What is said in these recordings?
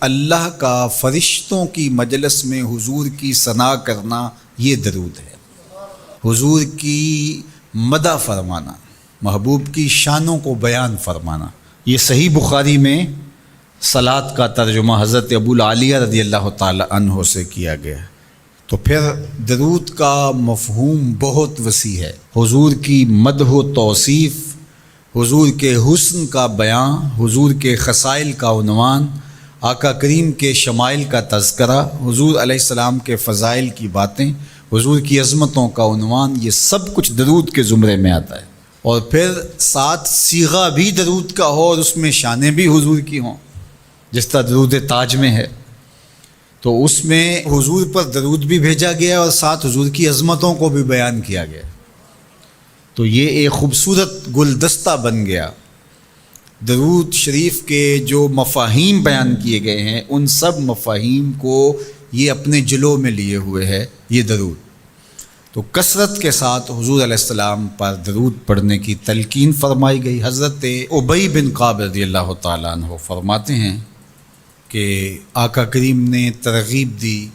اللہ کا فرشتوں کی مجلس میں حضور کی ثنا کرنا یہ درود ہے، حضور کی مدح فرمانا، محبوب کی شانوں کو بیان فرمانا۔ یہ صحیح بخاری میں صلاۃ کا ترجمہ حضرت ابو العالیہ رضی اللہ تعالی عنہ سے کیا گیا ہے۔ تو پھر درود کا مفہوم بہت وسیع ہے، حضور کی مدح و توصیف، حضور کے حسن کا بیان، حضور کے خصائل کا عنوان، آقا کریم کے شمائل کا تذکرہ، حضور علیہ السلام کے فضائل کی باتیں، حضور کی عظمتوں کا عنوان، یہ سب کچھ درود کے زمرے میں آتا ہے۔ اور پھر ساتھ صیغہ بھی درود کا ہو اور اس میں شانیں بھی حضور کی ہوں، جس طرح درود تاج میں ہے، تو اس میں حضور پر درود بھی بھیجا گیا اور ساتھ حضور کی عظمتوں کو بھی بیان کیا گیا۔ تو یہ ایک خوبصورت گلدستہ بن گیا۔ درود شریف کے جو مفاہیم بیان کیے گئے ہیں، ان سب مفاہیم کو یہ اپنے جلو میں لیے ہوئے ہے یہ درود۔ تو کثرت کے ساتھ حضور علیہ السلام پر درود پڑھنے کی تلقین فرمائی گئی۔ حضرت ابی بن کعب رضی اللہ تعالیٰ عنہ فرماتے ہیں کہ آقا کریم نے ترغیب دی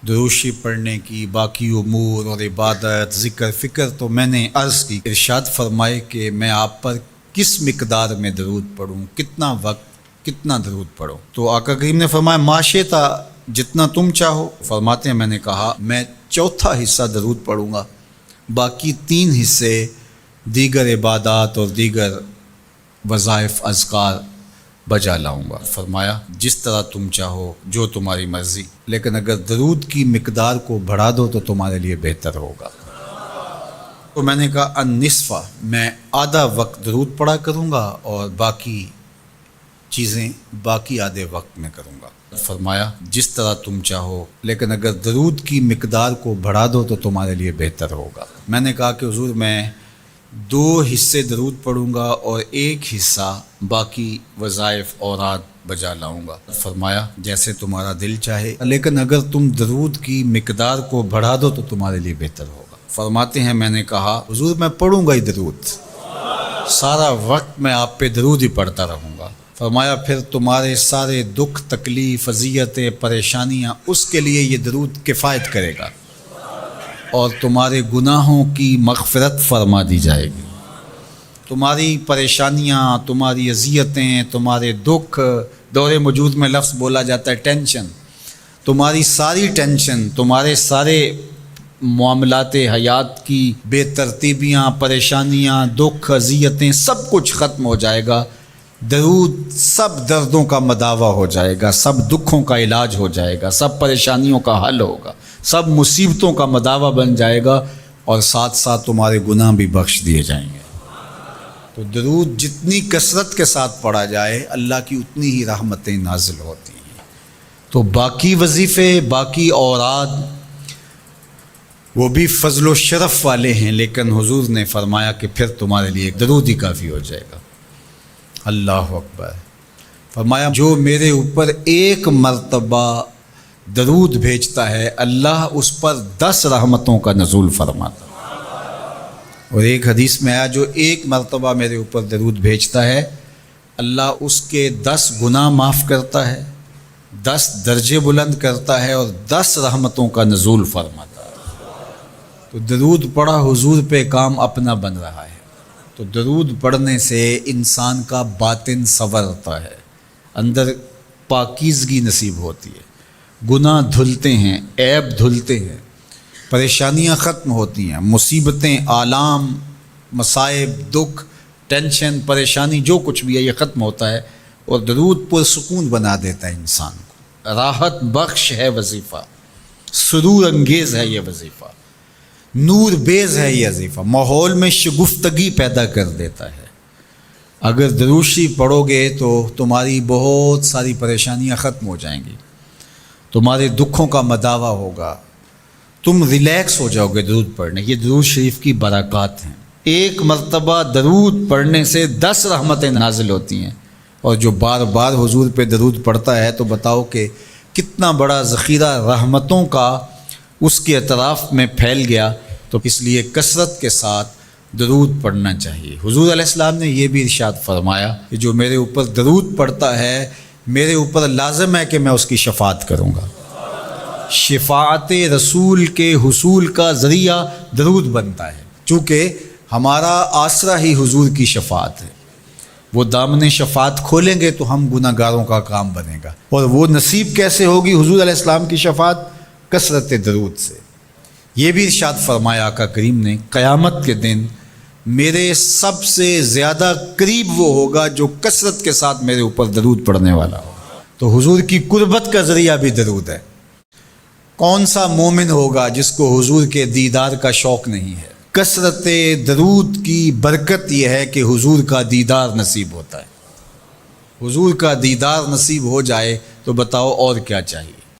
درود شریف پڑھنے کی، باقی امور اور عبادت، ذکر فکر۔ تو میں نے عرض کی، ارشاد فرمائے کہ میں آپ پر کس مقدار میں درود پڑھوں، کتنا وقت، کتنا درود پڑھوں؟ تو آقا کریم نے فرمایا ما شئتا، جتنا تم چاہو۔ فرماتے ہیں میں نے کہا میں چوتھا حصہ درود پڑھوں گا، باقی 3 حصے دیگر عبادات اور دیگر وظائف اذکار بجا لاؤں گا۔ فرمایا جس طرح تم چاہو، جو تمہاری مرضی، لیکن اگر درود کی مقدار کو بڑھا دو تو تمہارے لیے بہتر ہوگا۔ تو میں نے کہا النصف، میں آدھا وقت درود پڑھا کروں گا اور باقی چیزیں باقی آدھے وقت میں کروں گا۔ فرمایا جس طرح تم چاہو، لیکن اگر درود کی مقدار کو بڑھا دو تو تمہارے لیے بہتر ہوگا۔ میں نے کہا کہ حضور میں 2 حصے درود پڑھوں گا اور 1 حصہ باقی وظائف اوراد بجا لاؤں گا۔ فرمایا جیسے تمہارا دل چاہے، لیکن اگر تم درود کی مقدار کو بڑھا دو تو تمہارے لیے بہتر ہوگا۔ فرماتے ہیں میں نے کہا حضور میں پڑھوں گا ہی درود، سارا وقت میں آپ پہ درود ہی پڑھتا رہوں گا۔ فرمایا پھر تمہارے سارے دکھ، تکلیف، اذیتیں، پریشانیاں، اس کے لیے یہ درود کفایت کرے گا اور تمہارے گناہوں کی مغفرت فرما دی جائے گی۔ تمہاری پریشانیاں، تمہاری اذیتیں، تمہارے دکھ، دور موجود میں لفظ بولا جاتا ہے ٹینشن، تمہاری ساری ٹینشن، تمہارے سارے معاملات حیات کی بے ترتیبیاں، پریشانیاں، دکھ، اذیتیں، سب کچھ ختم ہو جائے گا۔ درود سب دردوں کا مداوع ہو جائے گا، سب دکھوں کا علاج ہو جائے گا، سب پریشانیوں کا حل ہوگا، سب مصیبتوں کا مداوع بن جائے گا، اور ساتھ ساتھ تمہارے گناہ بھی بخش دیے جائیں گے۔ تو درود جتنی کثرت کے ساتھ پڑھا جائے، اللہ کی اتنی ہی رحمتیں نازل ہوتی ہیں۔ تو باقی وظیفے، باقی اوراد، وہ بھی فضل و شرف والے ہیں، لیکن حضور نے فرمایا کہ پھر تمہارے لیے درود ہی کافی ہو جائے گا۔ اللہ اکبر۔ فرمایا جو میرے اوپر 1 مرتبہ درود بھیجتا ہے، اللہ اس پر 10 رحمتوں کا نزول فرماتا ہے۔ اور ایک حدیث میں آیا جو 1 مرتبہ میرے اوپر درود بھیجتا ہے، اللہ اس کے 10 گناہ معاف کرتا ہے، 10 درجے بلند کرتا ہے اور 10 رحمتوں کا نزول فرماتا ہے۔ تو درود پڑھا حضور پہ کام اپنا بن رہا ہے۔ تو درود پڑھنے سے انسان کا باطن سنورتا ہے، اندر پاکیزگی نصیب ہوتی ہے، گناہ دھلتے ہیں، عیب دھلتے ہیں، پریشانیاں ختم ہوتی ہیں، مصیبتیں، آلام، مصائب، دکھ، ٹینشن، پریشانی، جو کچھ بھی ہے یہ ختم ہوتا ہے، اور درود پرسکون بنا دیتا ہے انسان کو۔ راحت بخش ہے وظیفہ، سرور انگیز ہے یہ وظیفہ، نور بیز ہے یہ وظیفہ، ماحول میں شگفتگی پیدا کر دیتا ہے۔ اگر درود شریف پڑھو گے تو تمہاری بہت ساری پریشانیاں ختم ہو جائیں گی، تمہارے دکھوں کا مداوع ہوگا، تم ریلیکس ہو جاؤ گے درود پڑھنے۔ یہ درود شریف کی برکات ہیں۔ 1 مرتبہ درود پڑھنے سے 10 رحمتیں نازل ہوتی ہیں، اور جو بار بار حضور پہ درود پڑھتا ہے تو بتاؤ کہ کتنا بڑا ذخیرہ رحمتوں کا اس کے اطراف میں پھیل گیا۔ تو اس لیے کثرت کے ساتھ درود پڑھنا چاہیے۔ حضور علیہ السلام نے یہ بھی ارشاد فرمایا کہ جو میرے اوپر درود پڑھتا ہے میرے اوپر لازم ہے کہ میں اس کی شفاعت کروں گا۔ شفاعت رسول کے حصول کا ذریعہ درود بنتا ہے، چونکہ ہمارا آسرا ہی حضور کی شفاعت ہے۔ وہ دامن شفاعت کھولیں گے تو ہم گناہ گاروں کا کام بنے گا، اور وہ نصیب کیسے ہوگی حضور علیہ السلام کی شفاعت؟ کثرت درود سے۔ یہ بھی ارشاد فرمایا آقا کریم نے، قیامت کے دن میرے سب سے زیادہ قریب وہ ہوگا جو کثرت کے ساتھ میرے اوپر درود پڑھنے والا ہوگا۔ تو حضور کی قربت کا ذریعہ بھی درود ہے۔ کون سا مومن ہوگا جس کو حضور کے دیدار کا شوق نہیں ہے؟ کثرت درود کی برکت یہ ہے کہ حضور کا دیدار نصیب ہوتا ہے۔ حضور کا دیدار نصیب ہو جائے تو بتاؤ اور کیا چاہیے۔